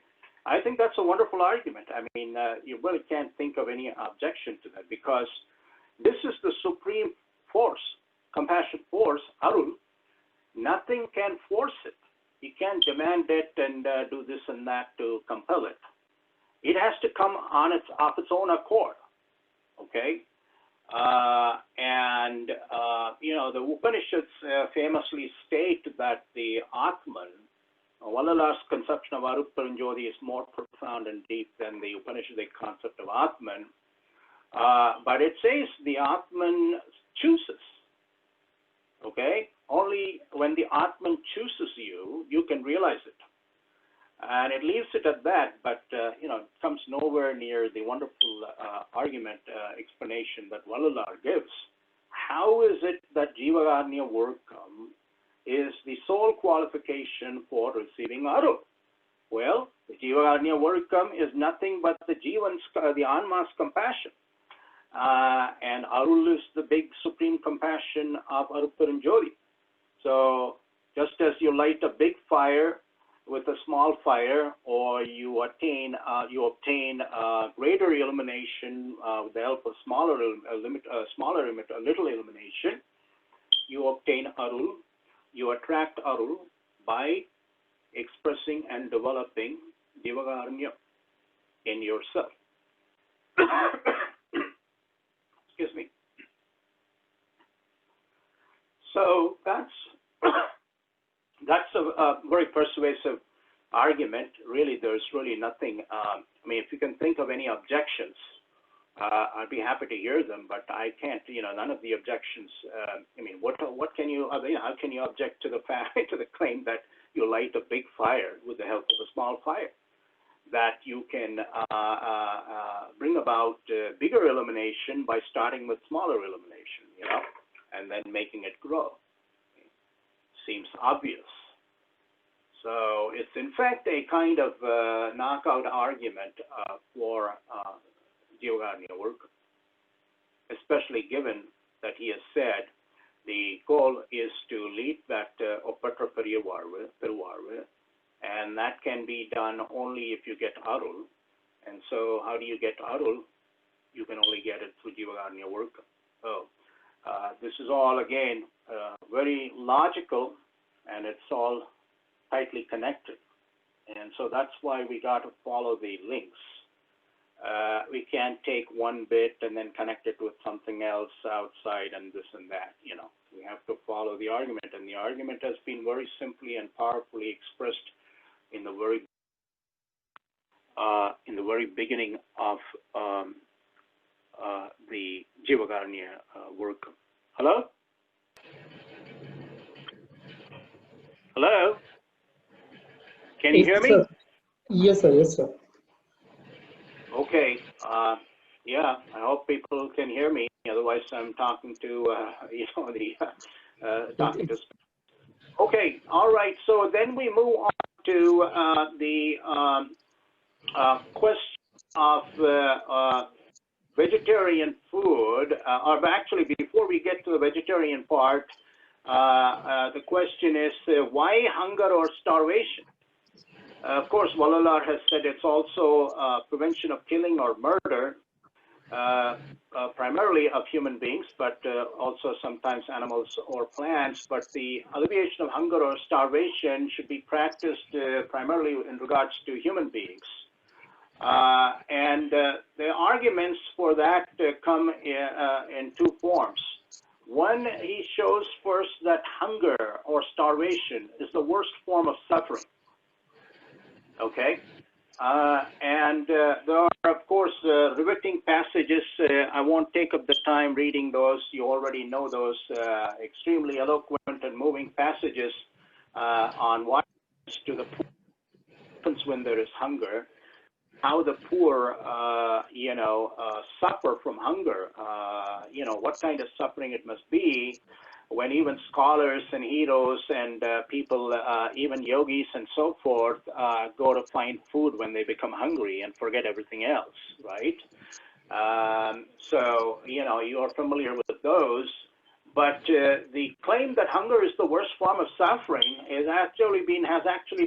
I think that's a wonderful argument. I mean, you really can't think of any objection to that, because this is the supreme force, compassion force, Arul. Nothing can force it. You can't demand it and do this and that to compel it. It has to come off its own accord. Okay? The Upanishads famously state that the Atman, Vallalar's conception of Arupparanjodi is more profound and deep than the Upanishadic concept of Atman. But it says the Atman chooses. Okay? Only when the Atman chooses you, you can realize it. And it leaves it at that, but it comes nowhere near the wonderful argument, explanation that Vallalar gives. How is it that Jeevakarunyam is the sole qualification for receiving Arul? Well, the Jeevakarunyam is nothing but the Anma's compassion. And Arul is the big supreme compassion of Arupparanjodi. So just as you light a big fire with a small fire, or you obtain greater illumination with the help of little illumination, you obtain Arul. You attract Arul by expressing and developing Jeevakarunyam in yourself. Excuse me. So that's a very persuasive argument. Really, there's really nothing. If you can think of any objections, I'd be happy to hear them. But I can't. None of the objections. What can you? How can you object to the fact to the claim that you light a big fire with the help of a small fire? That you can bring about bigger illumination by starting with smaller illumination, and then making it grow. Seems obvious. So it's in fact a kind of knockout argument for Jeevakarunyam, especially given that he has said the goal is to lead that Opatra Peruvarvu, and that can be done only if you get Arul. And so how do you get Arul? You can only get it through Jeevakarunyam. So this is all, again, very logical, and it's all tightly connected. And so that's why we got to follow the links. We can't take one bit and then connect it with something else outside and this and that, We have to follow the argument, and the argument has been very simply and powerfully expressed in the very beginning of the Jeevakarunyam work. Hello? Hello? Can you hear Yes, me? sir. Yes, sir. Yes, sir. Okay. Yeah, I hope people can hear me. Otherwise, I'm talking to, talking to. It's Okay, all right. So then we move on to the question of vegetarian food, or actually, before we get to the vegetarian part, the question is why hunger or starvation? Of course, Vallalar has said it's also prevention of killing or murder, primarily of human beings, but also sometimes animals or plants. But the alleviation of hunger or starvation should be practiced primarily in regards to human beings. And the arguments for that come in two forms. One, he shows first that hunger or starvation is the worst form of suffering. Okay? And there are, of course, riveting passages. I won't take up the time reading those. You already know those extremely eloquent and moving passages on what happens to the poor when there is hunger, how the poor, suffer from hunger, what kind of suffering it must be when even scholars and heroes and people, even yogis and so forth, go to find food when they become hungry and forget everything else, right? So, you are familiar with those. But the claim that hunger is the worst form of suffering has actually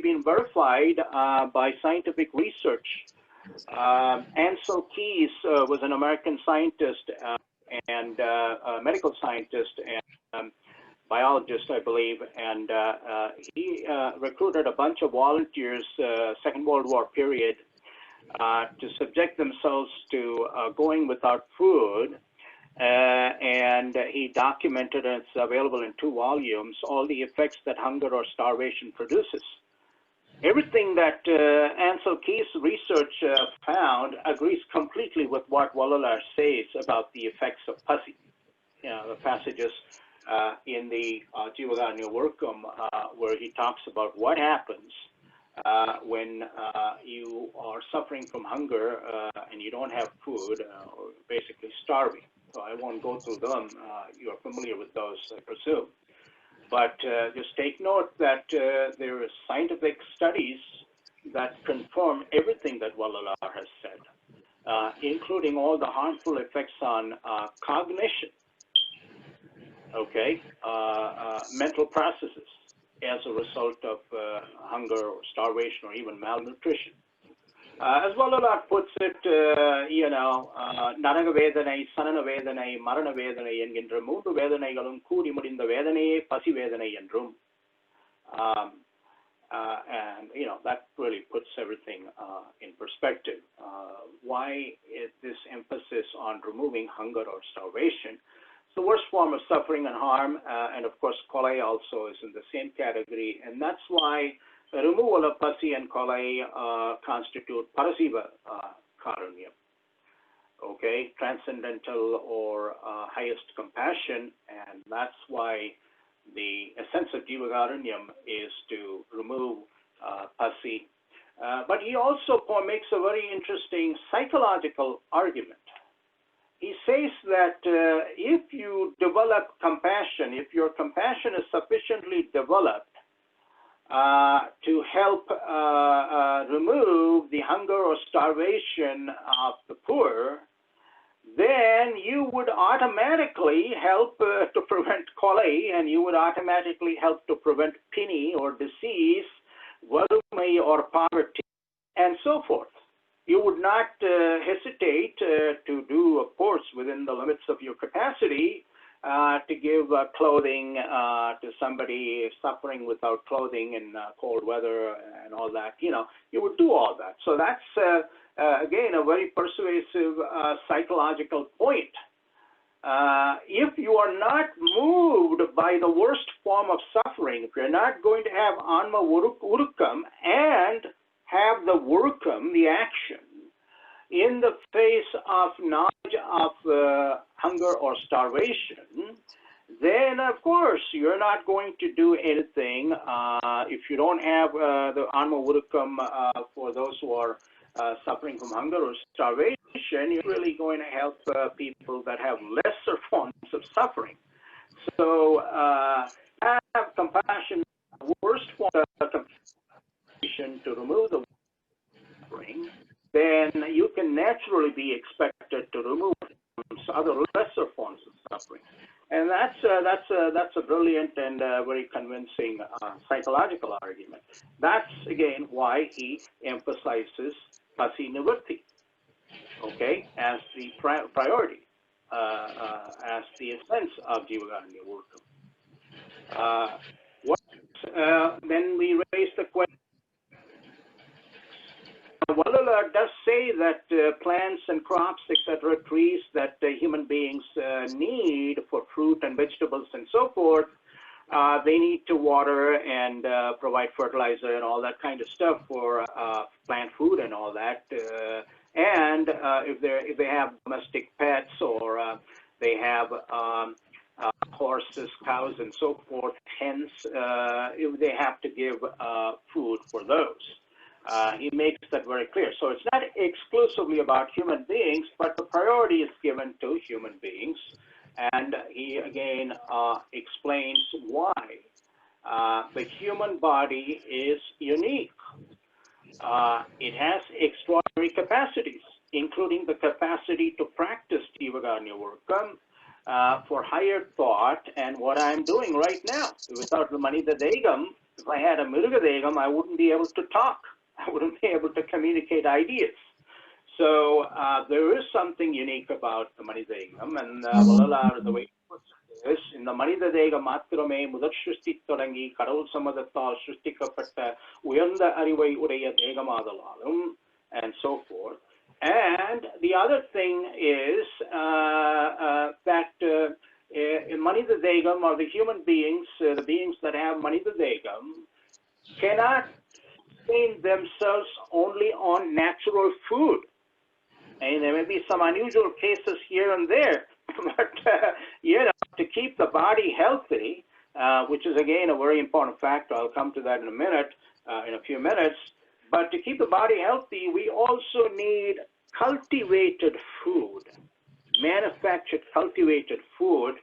been verified by scientific research. Ansel Keys was an American scientist and a medical scientist and biologist, I believe, and he recruited a bunch of volunteers, Second World War period, to subject themselves to going without food. And he documented, and it's available in 2 volumes, all the effects that hunger or starvation produces. Everything that Ansel Keys' research found agrees completely with what Vallalar says about the effects of pussy. The passages in the Jeevakarunyam where he talks about what happens when you are suffering from hunger and you don't have food, or basically starving. So I won't go through them. You are familiar with those, I presume. But just take note that there are scientific studies that confirm everything that Vallalar has said, including all the harmful effects on cognition, okay, mental processes as a result of hunger or starvation or even malnutrition. As Vallalar puts it, நரக வேதனை, சனன வேதனை, மரண வேதனை என்கின்ற 3 வேதனைகளும் கூடி முடிந்த வேதனையே பசி வேதனை என்றும். And, that really puts everything in perspective. Why is this emphasis on removing hunger or starvation? It's the worst form of suffering and harm, and of course, kolai also is in the same category, and that's why the removal of pasi and kolai constitute parasiva karunyam, okay, transcendental or highest compassion, and that's why the essence of Jeevakarunyam is to remove pasi. But he also makes a very interesting psychological argument. He says that if you develop compassion, if your compassion is sufficiently developed to help remove the hunger or starvation of the poor, then you would automatically help to prevent kolai, and you would automatically help to prevent pini or disease, varumai or poverty, and so forth. You would not hesitate to do, of course, within the limits of your capacity, to give clothing to somebody suffering without clothing in cold weather and all that. You would do all that. So that's, again, a very persuasive psychological point. If you are not moved by the worst form of suffering, if you're not going to have anma urukam and have the urukam, the action, in the face of knowledge of hunger or starvation, then of course you're not going to do anything. If you don't have the Anma Urukam for those who are suffering from hunger or starvation, you're really going to help people that have lesser forms of suffering. So have compassion, the worst form of compassion to remove the suffering, then you can naturally be expected to remove other lesser forms of suffering. And that's a brilliant and very convincing psychological argument. That's again why he emphasizes Pasi Nivrti, okay, as the priority, as the essence of Jeevakarunyam Urukam. Then we raise the question. Vallalar does say that plants and crops, etc., trees that human beings need for fruit and vegetables and so forth, they need to water and provide fertilizer and all that kind of stuff for plant food and all that. And if they have domestic pets or they have horses, cows, and so forth, hence they have to give food for those. He makes that very clear. So it's not exclusively about human beings, but the priority is given to human beings. And he again explains why the human body is unique. It has extraordinary capacities, including the capacity to practice Jeevakarunyam Urukam for higher thought and what I'm doing right now. Without the Manitha Degam, if I had a Mruga Degam, I wouldn't be able to talk. I wouldn't be able to communicate ideas. So there is something unique about the Manitha Degam, and Vallalar, the way he puts it is, in the Manitha Degam Matrame Mudar Shristi Todangi Kadavul Samadhathal Shristikapatta Uyanda Arivai Udaya Degamadhalalum, and so forth. And the other thing is that Manitha Degam, or the human beings, the beings that have Manitha Degam, cannot sustain themselves only on natural food. And there may be some unusual cases here and there, but to keep the body healthy, which is again a very important factor. I'll come to that in a minute, in a few minutes. But to keep the body healthy, we also need cultivated food, manufactured cultivated food.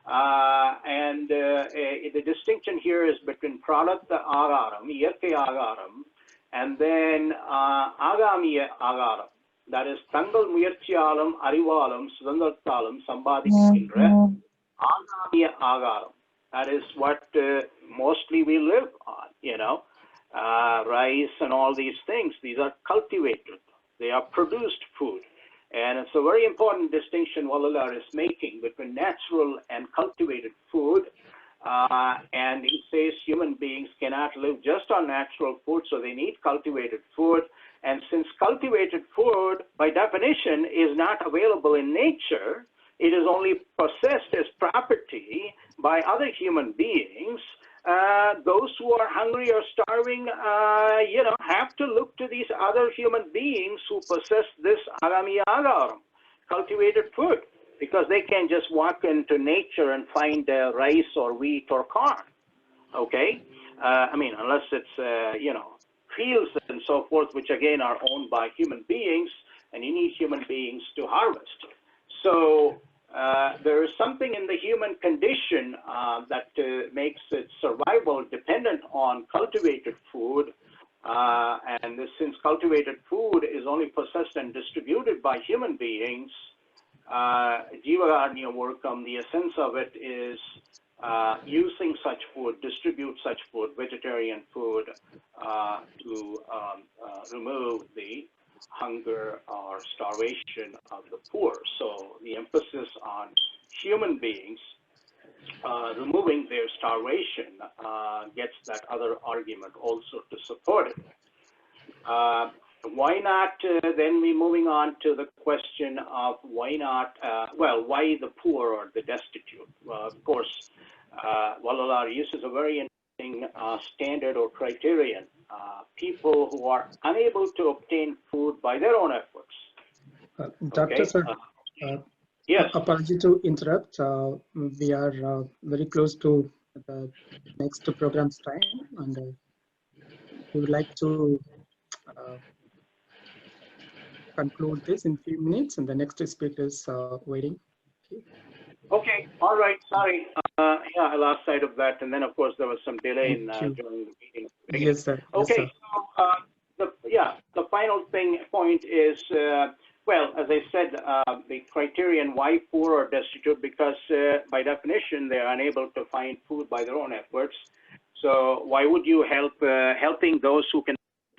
And the distinction here is between product agaram, iyarkai agaram, and then agamiya agaram. That is, Tangal Muyarchiyalam, Arivalam, Sudandarthalam, Sambadikindra, agamiya agaram. That is what mostly we live on, rice and all these things. These are cultivated. They are produced food. And it's a very important distinction Vallalar is making between natural and cultivated food. And he says human beings cannot live just on natural food, so they need cultivated food. And since cultivated food, by definition, is not available in nature, it is only possessed as property by other human beings. Those who are hungry or starving, have to look to these other human beings who possess this agami agaram, cultivated food, because they can't just walk into nature and find rice or wheat or corn. Okay, unless it's fields and so forth, which again are owned by human beings, and you need human beings to harvest. So there is something in the human condition that makes its survival dependent on cultivated food. And since cultivated food is only possessed and distributed by human beings, Jeevakarunyam Urukam, the essence of it is using such food, distribute such food, vegetarian food, to remove the hunger or starvation of the poor. So the emphasis on human beings removing their starvation gets that other argument also to support it. Why not, then we moving on to the question of why not, why the poor or the destitute? Of course, Vallalar uses a very interesting standard or criterion. People who are unable to obtain food by their own efforts. Dr. Okay? Sir, Yes. Apology to interrupt. We are very close to the next program's time, and we would like to uh, conclude this in a few minutes, and the next speaker is waiting. Okay. Okay. All right. Sorry. Yeah, I lost sight of that, and then of course there was some delay in Thank you. during the meeting. Yes, sir. Yes, Okay. sir. So the final point is well, as I said, the criterion why poor or destitute, because by definition they are unable to find food by their own efforts. So why would you helping those who can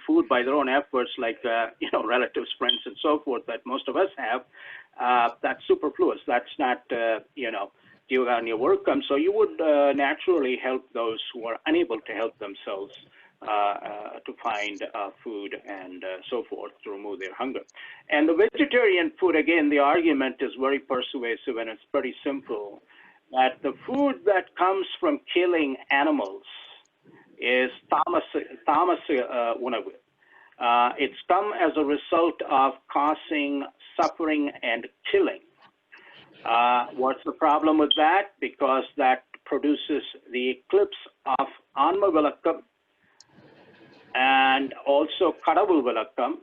food by their own efforts, like relatives, friends, and so forth that most of us have? That's superfluous. That's not Jeevakarunyam work. So you would naturally help those who are unable to help themselves to find food and so forth to remove their hunger. And the vegetarian food, again, the argument is very persuasive, and it's pretty simple, that the food that comes from killing animals is tamas unavu. It's come as a result of causing suffering and killing. What's the problem with that? Because that produces the eclipse of Anma Vilakam and also Kadavul Vilakam.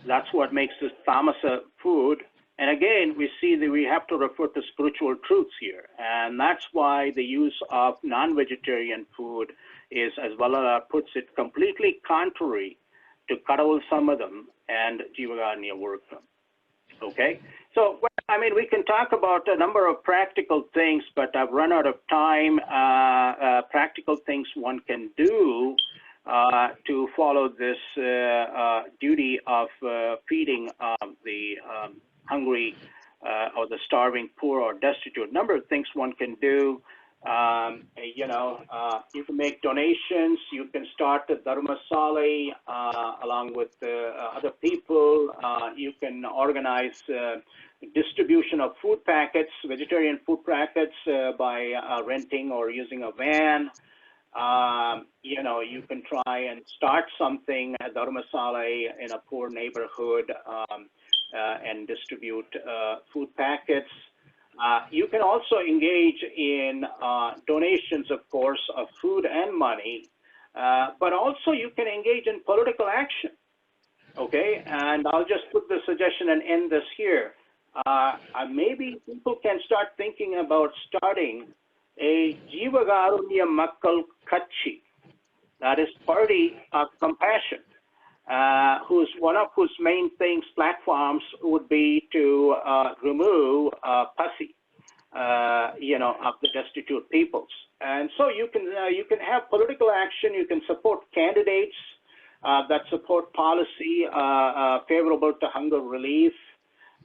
That's what makes this tamasa food. And again, we see that we have to refer to spiritual truths here. And that's why the use of non-vegetarian food is, as Vallalar puts it, completely contrary to Kadavul Samadam and Jeevakarunyam Workam. Okay? So, I mean, we can talk about a number of practical things, but I've run out of time. Practical things one can do to follow this duty of feeding the hungry or the starving, poor or destitute. Number of things one can do. You can make donations. You can start the Dharuma Salai along with other people. You can organize distribution of food packets, vegetarian food packets, by renting or using a van. You can try and start something at Dharma Salai in a poor neighborhood and distribute food packets. You can also engage in donations, of course, of food and money, but also you can engage in political action. Okay, and I'll just put the suggestion and end this here. Maybe people can start thinking about starting a Jeevakarunyam Makkal Kachi, that is Party of Compassion, one of whose main platforms would be to remove pasi, of the destitute peoples. And so you can have political action. You can support candidates that support policy favorable to hunger relief.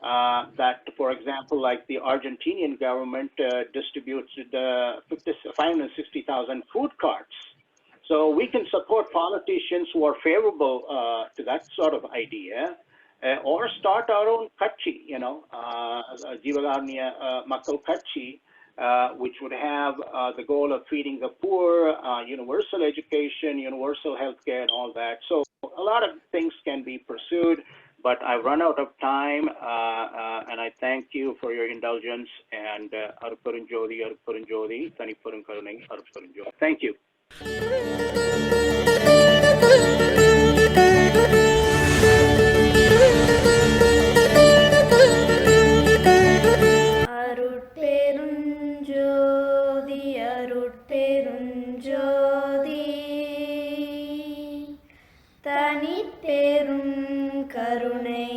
That, for example, like the Argentinian government distributes 560,000 food carts. So we can support politicians who are favorable to that sort of idea, or start our own kachi, Jeevakarunyam Makkal Kachi, which would have the goal of feeding the poor, universal education, universal healthcare, and all that. So a lot of things can be pursued, but I've run out of time, and I thank you for your indulgence. And Arupurunjodi, Thanipurunkarunai, Arupurunjodi. Thank you. அருட்பெருஞ்சோதி அருட்பெருஞ்சோதி தனிப்பெரும் கருணை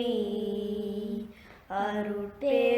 அருட்பெருஞ்சோதி